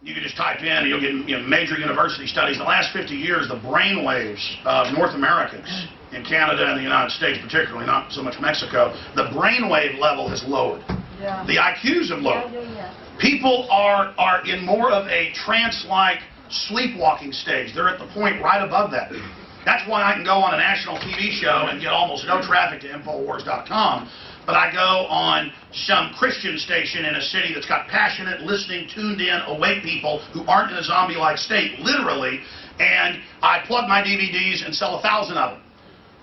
you can just type in and you'll get major university studies. In the last 50 years, the brain waves of North Americans, in Canada and the United States particularly, not so much Mexico, the brainwave level has lowered. Yeah. The IQs have lowered. People are in more of a trance-like sleepwalking stage. They're at the point right above that. That's why I can go on a national TV show and get almost no traffic to Infowars.com, but I go on some Christian station in a city that's got passionate, listening, tuned in, awake people who aren't in a zombie-like state, literally, and I plug my DVDs and sell 1,000 of them.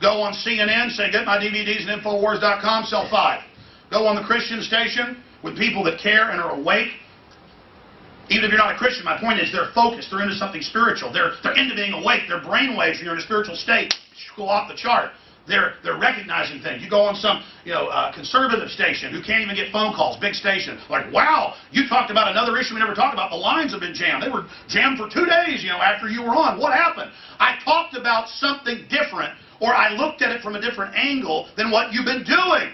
Go on CNN, say, get my DVDs at Infowars.com, sell 5. Go on the Christian station with people that care and are awake. Even if you're not a Christian, my point is they're focused. They're into something spiritual. They're into being awake. Their brain waves, when you're in a spiritual state, go off the chart. They're recognizing things. You go on some conservative station who can't even get phone calls, big station, like, wow, you talked about another issue we never talked about. The lines have been jammed. They were jammed for 2 days, after you were on. What happened? I talked about something different, or I looked at it from a different angle than what you've been doing.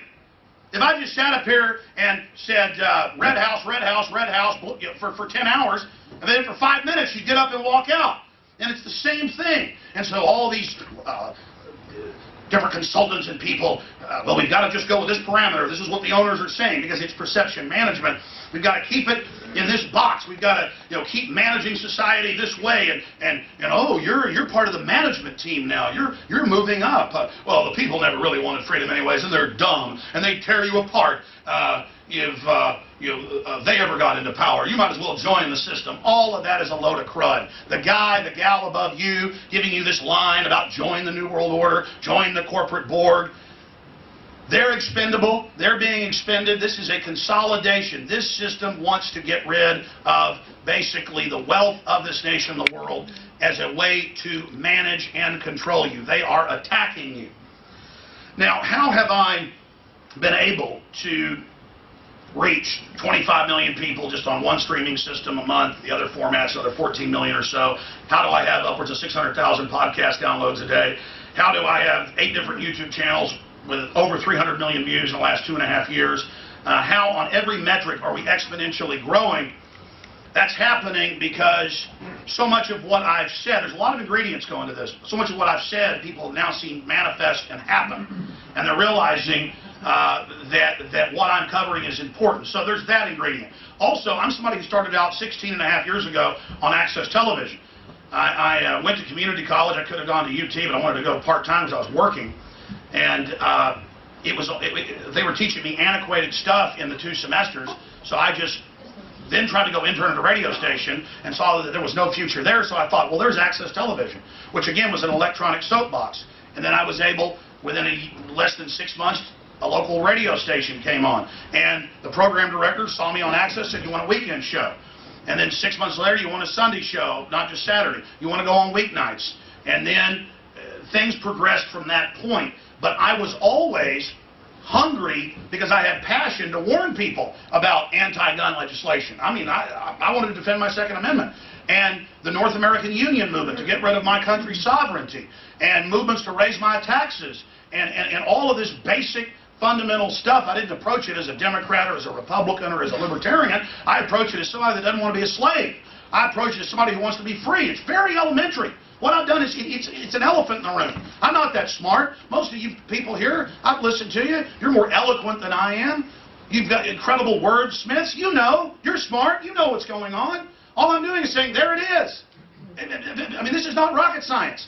If I just sat up here and said, red house, red house, red house, for 10 hours, and then for 5 minutes you'd get up and walk out. And it's the same thing. And so all these different consultants and people, well, we've got to just go with this parameter. This is what the owners are saying, because it's perception management. We've got to keep it in this box. We've got to keep managing society this way. And oh, you're part of the management team now. You're moving up. Well, the people never really wanted freedom anyways, and they're dumb, and they tear you apart if they ever got into power. You might as well join the system. All of that is a load of crud. The guy, the gal above you giving you this line about join the New World Order, join the corporate board, they're expendable. They're being expended. This is a consolidation. This system wants to get rid of basically the wealth of this nation, the world, as a way to manage and control you. They are attacking you. Now, how have I been able to reach 25 million people just on one streaming system a month, the other formats, another 14 million or so? How do I have upwards of 600,000 podcast downloads a day? How do I have 8 different YouTube channels with over 300 million views in the last 2.5 years? How on every metric are we exponentially growing? That's happening because so much of what I've said, there's a lot of ingredients going into this. So much of what I've said, people have now seen manifest and happen. And they're realizing that what I'm covering is important. So there's that ingredient. Also, I'm somebody who started out 16.5 years ago on Access Television. I went to community college. I could have gone to UT, but I wanted to go part-time because I was working. And they were teaching me antiquated stuff in the 2 semesters, so I just then tried to go intern at a radio station and saw that there was no future there, so I thought, well, there's Access Television, which again was an electronic soapbox. And then I was able, within less than 6 months, a local radio station came on, and the program director saw me on Access and said, you want a weekend show? And then 6 months later, you want a Sunday show, not just Saturday. You want to go on weeknights. And then things progressed from that point. But I was always hungry because I had passion to warn people about anti-gun legislation. I mean, I wanted to defend my Second Amendment. And the North American Union movement to get rid of my country's sovereignty, and movements to raise my taxes, and all of this basic fundamental stuff. I didn't approach it as a Democrat or as a Republican or as a Libertarian. I approach it as somebody that doesn't want to be a slave. I approach it as somebody who wants to be free. It's very elementary. What I've done is, it's an elephant in the room. I'm not that smart. Most of you people here, I've listened to you. You're more eloquent than I am. You've got incredible wordsmiths. You know. You're smart. You know what's going on. All I'm doing is saying, there it is. I mean, this is not rocket science.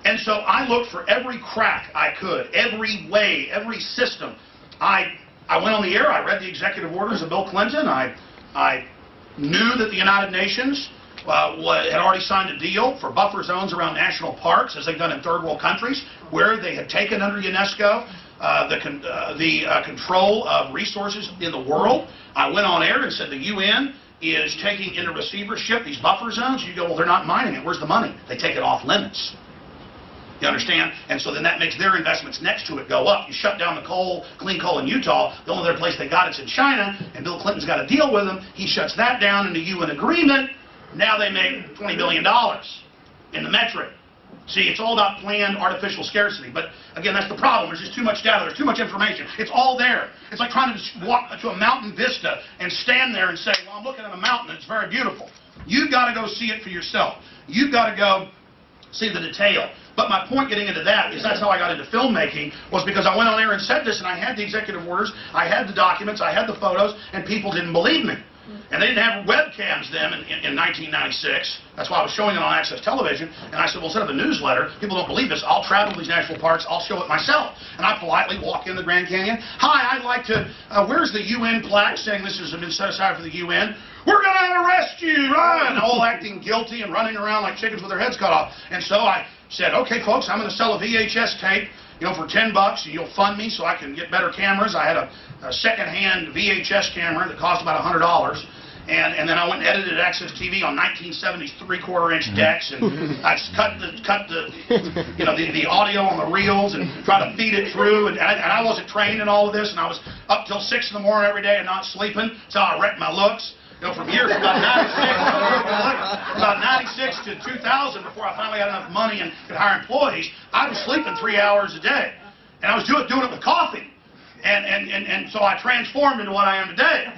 And so I looked for every crack I could, every way, every system. I went on the air. I read the executive orders of Bill Clinton. I knew that the United Nations had already signed a deal for buffer zones around national parks, as they've done in third world countries, where they had taken under UNESCO the control of resources in the world. I went on air and said the UN is taking into receivership these buffer zones. You go, well, they're not mining it. Where's the money? They take it off limits. You understand? And so then that makes their investments next to it go up. You shut down the coal, clean coal in Utah. The only other place they got it's in China, and Bill Clinton's got a deal with them. He shuts that down in the UN agreement. Now they make $20 billion in the metric. See, it's all about planned artificial scarcity. But again, that's the problem. There's just too much data. There's too much information. It's all there. It's like trying to just walk to a mountain vista and stand there and say, well, I'm looking at a mountain and it's very beautiful. You've got to go see it for yourself. You've got to go see the detail. But my point getting into that is that's how I got into filmmaking, was because I went on there and said this, and I had the executive orders, I had the documents, I had the photos, and people didn't believe me. And they didn't have webcams then in 1996. That's why I was showing it on Access Television. And I said, well, instead of a newsletter, people don't believe this. I'll travel to these national parks. I'll show it myself. And I politely walk in the Grand Canyon. Hi, I'd like to, where's the UN plaque saying this has been set aside for the UN? We're going to arrest you, run! All acting guilty and running around like chickens with their heads cut off. And so I said, okay, folks, I'm going to sell a VHS tape, for $10, and you'll fund me so I can get better cameras. I had a second-hand VHS camera that cost about $100. And then I went and edited Access TV on 1970s 3/4-inch decks, and I cut the audio on the reels and try to feed it through. And I wasn't trained in all of this, and I was up till 6 in the morning every day and not sleeping. So I wrecked my looks. From years about 96 to 2000, before I finally got enough money and could hire employees, I was sleeping 3 hours a day, and I was doing it with coffee. And so I transformed into what I am today.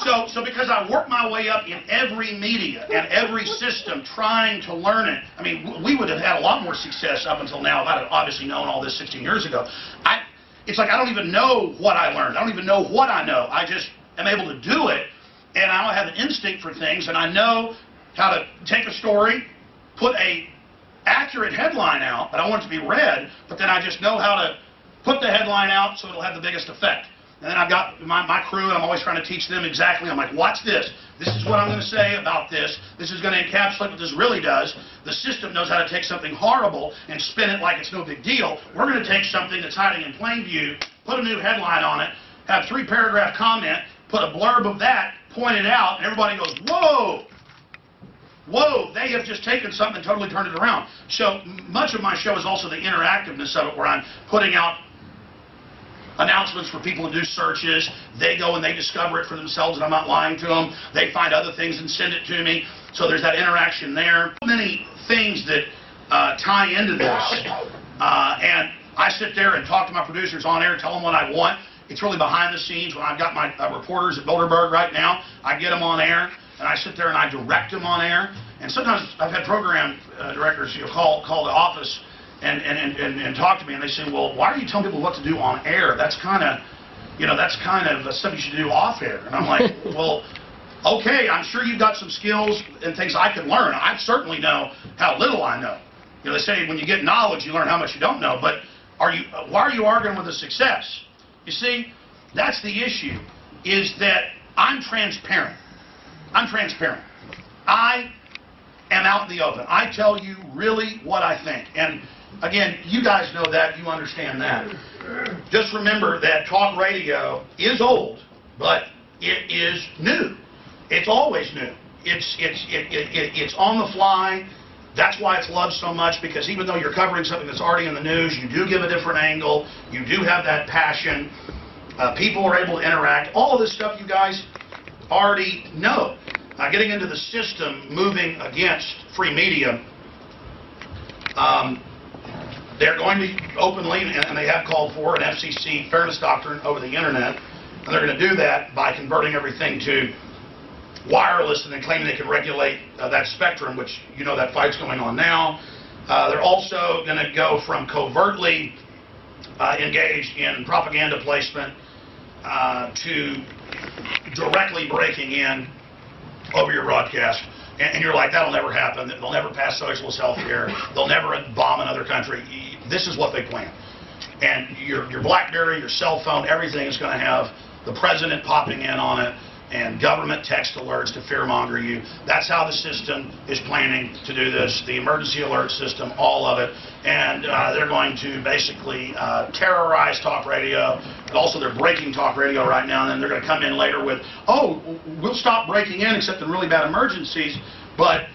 So because I worked my way up in every media and every system trying to learn it, I mean, we would have had a lot more success up until now if I'd have obviously known all this 16 years ago. It's like I don't even know what I learned. I don't even know what I know. I just am able to do it, and I have an instinct for things, and I know how to take a story, put a accurate headline out, but I want it to be read, but then I just know how to put the headline out so it'll have the biggest effect. And then I've got my crew, and I'm always trying to teach them exactly. I'm like, watch this. This is what I'm going to say about this. This is going to encapsulate what this really does. The system knows how to take something horrible and spin it like it's no big deal. We're going to take something that's hiding in plain view, put a new headline on it, have 3-paragraph comment, put a blurb of that, point it out, and everybody goes, whoa! Whoa, they have just taken something and totally turned it around. So much of my show is also the interactiveness of it, where I'm putting out announcements for people to do searches. They go and they discover it for themselves, and I'm not lying to them. They find other things and send it to me. So there's that interaction there. So many things that tie into this. And I sit there and talk to my producers on air, tell them what I want. It's really behind the scenes. When I've got my reporters at Bilderberg right now, I get them on air, and I sit there and I direct them on air. And sometimes I've had program directors call the office and talk to me, and they say, well, why are you telling people what to do on air? That's kind of, that's kind of stuff you should do off air. And I'm like, well, okay, I'm sure you've got some skills and things I could learn. I certainly know how little I know. They say when you get knowledge, you learn how much you don't know. But why are you arguing with the success? You see, that's the issue, is that I'm transparent. I'm transparent. I am out in the open. I tell you really what I think. And again, you guys know that. You understand that. Just remember that talk radio is old, but it is new. It's always new. It's on the fly. That's why it's loved so much, because even though you're covering something that's already in the news, you do give a different angle. You do have that passion. People are able to interact. All of this stuff you guys already know. Getting into the system, moving against free media, they're going to openly, and they have called for, an FCC fairness doctrine over the internet, and they're going to do that by converting everything to wireless and then claiming they can regulate that spectrum, which that fight's going on now. They're also going to go from covertly engaged in propaganda placement to directly breaking in over your broadcast. And you're like, that'll never happen. They'll never pass socialist health care. They'll never bomb another country. This is what they plan. And your BlackBerry, your cell phone, everything is going to have the president popping in on it and government text alerts to fearmonger you. That's how the system is planning to do this. The emergency alert system, all of it. And they're going to basically terrorize talk radio. But also they're breaking talk radio right now, and then they're going to come in later with, oh, we'll stop breaking in except in really bad emergencies, but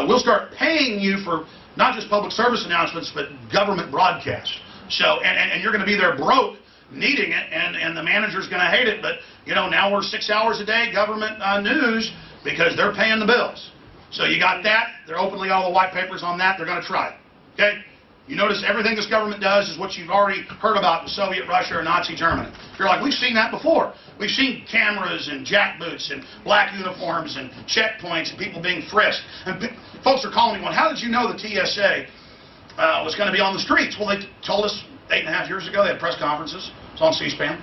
we'll start paying you for not just public service announcements, but government broadcasts. So, and you're going to be there broke, needing it, and the manager's going to hate it, but now we're 6 hours a day government news because they're paying the bills. So you got that. They're openly all the white papers on that. They're going to try it. Okay? You notice everything this government does is what you've already heard about in Soviet Russia or Nazi Germany. You're like, we've seen that before. We've seen cameras and jackboots and black uniforms and checkpoints and people being frisked. And folks are calling me going, how did you know the TSA was going to be on the streets? Well, they told us 8.5 years ago. They had press conferences. It's on C-SPAN.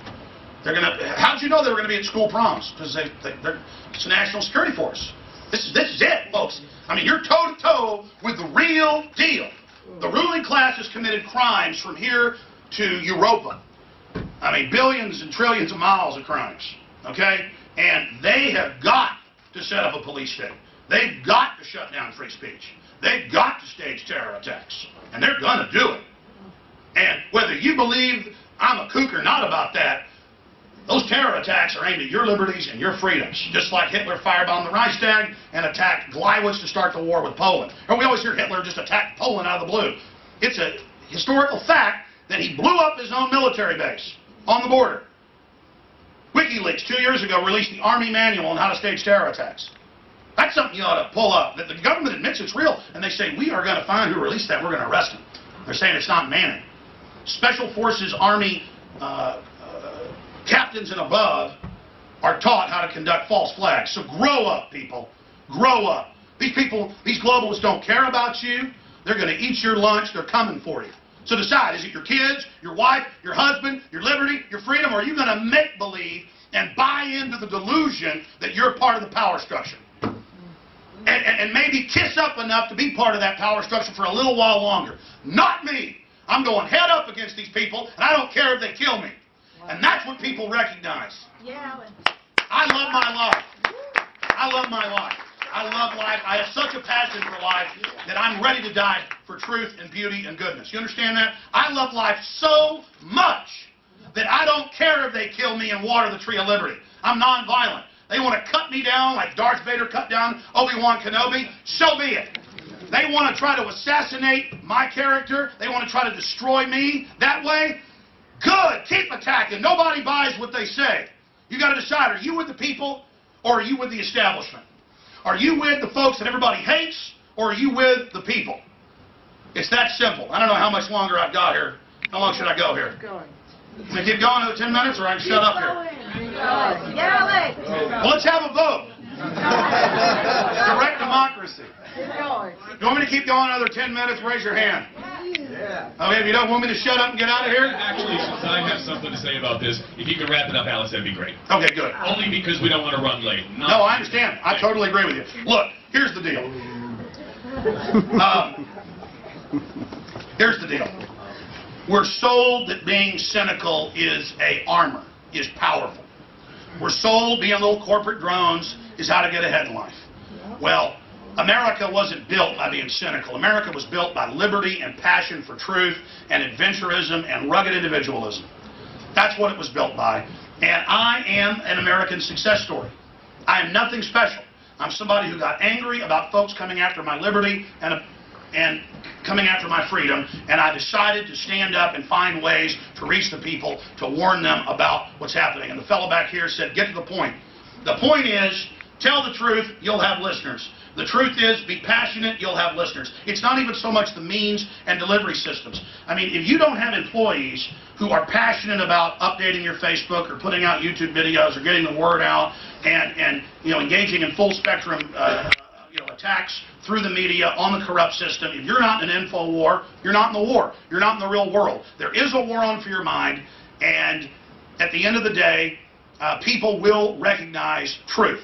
How did you know they were going to be at school proms? Because it's a national security force. This is it, folks. I mean, you're toe-to-toe with the real deal. The ruling class has committed crimes from here to Europa. I mean, billions and trillions of miles of crimes, okay? And they have got to set up a police state. They've got to shut down free speech. They've got to stage terror attacks. And they're going to do it. And whether you believe I'm a kook or not about that, those terror attacks are aimed at your liberties and your freedoms, just like Hitler firebombed the Reichstag and attacked Gleiwitz to start the war with Poland. Or we always hear Hitler just attacked Poland out of the blue. It's a historical fact that he blew up his own military base on the border. WikiLeaks 2 years ago released the Army Manual on how to stage terror attacks. That's something you ought to pull up. The government admits it's real, and they say, we are going to find who released that. We're going to arrest him. They're saying it's not Manning. Special Forces Army captains and above are taught how to conduct false flags. So grow up, people. Grow up. These people, these globalists don't care about you. They're going to eat your lunch. They're coming for you. So decide, is it your kids, your wife, your husband, your liberty, your freedom, or are you going to make believe and buy into the delusion that you're part of the power structure? And maybe kiss up enough to be part of that power structure for a little while longer. Not me. I'm going head up against these people, and I don't care if they kill me. And that's what people recognize. Yeah. I love my life. I love my life. I love life. I have such a passion for life that I'm ready to die for truth and beauty and goodness. You understand that? I love life so much that I don't care if they kill me and water the tree of liberty. I'm nonviolent. They want to cut me down like Darth Vader cut down Obi-Wan Kenobi. So be it. They want to try to assassinate my character. They want to try to destroy me that way. Good. Keep attacking. Nobody buys what they say. You got to decide, are you with the people or are you with the establishment? Are you with the folks that everybody hates or are you with the people? It's that simple. I don't know how much longer I've got here. How long should I go here? Can I keep going another 10 minutes or I can shut up here? Well, let's have a vote. Direct democracy. You want me to keep going another 10 minutes? Raise your hand. Okay, if you don't want me to shut up and get out of here? Actually, since I have something to say about this, if you could wrap it up, Alice, that'd be great. Okay, good. Only because we don't want to run late. No, I understand. I totally agree with you. Look, here's the deal. Here's the deal. We're sold that being cynical is a armor, is powerful. We're sold being little corporate drones is how to get ahead in life. Well, America wasn't built by being cynical. America was built by liberty and passion for truth and adventurism and rugged individualism. That's what it was built by. And I am an American success story. I am nothing special. I'm somebody who got angry about folks coming after my liberty and coming after my freedom, and I decided to stand up and find ways to reach the people, to warn them about what's happening. And the fellow back here said, get to the point. The point is, tell the truth, you'll have listeners. The truth is, be passionate, you'll have listeners. It's not even so much the means and delivery systems. I mean, if you don't have employees who are passionate about updating your Facebook or putting out YouTube videos or getting the word out and engaging in full spectrum attacks through the media on the corrupt system, if you're not in an info war, you're not in the war. You're not in the real world. There is a war on for your mind, and at the end of the day, people will recognize truth.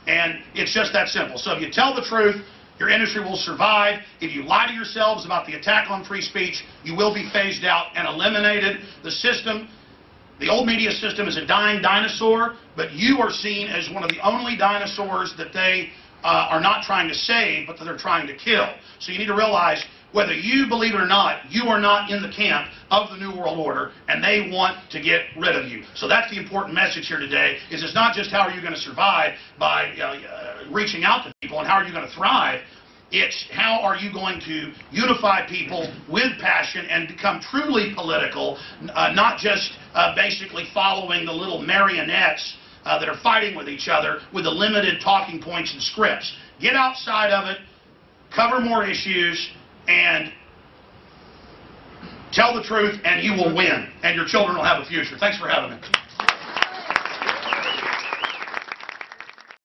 And it's just that simple. So if you tell the truth, your industry will survive. If you lie to yourselves about the attack on free speech, you will be phased out and eliminated. The system, the old media system, is a dying dinosaur, but you are seen as one of the only dinosaurs that they are not trying to save, but that they're trying to kill. So you need to realize, whether you believe it or not, you are not in the camp of the New World Order, and they want to get rid of you. So that's the important message here today, is it's not just how are you going to survive by reaching out to people and how are you going to thrive. It's how are you going to unify people with passion and become truly political, not just basically following the little marionettes that are fighting with each other with the limited talking points and scripts. Get outside of it, cover more issues, and tell the truth, and you will win, and your children will have a future. Thanks for having me.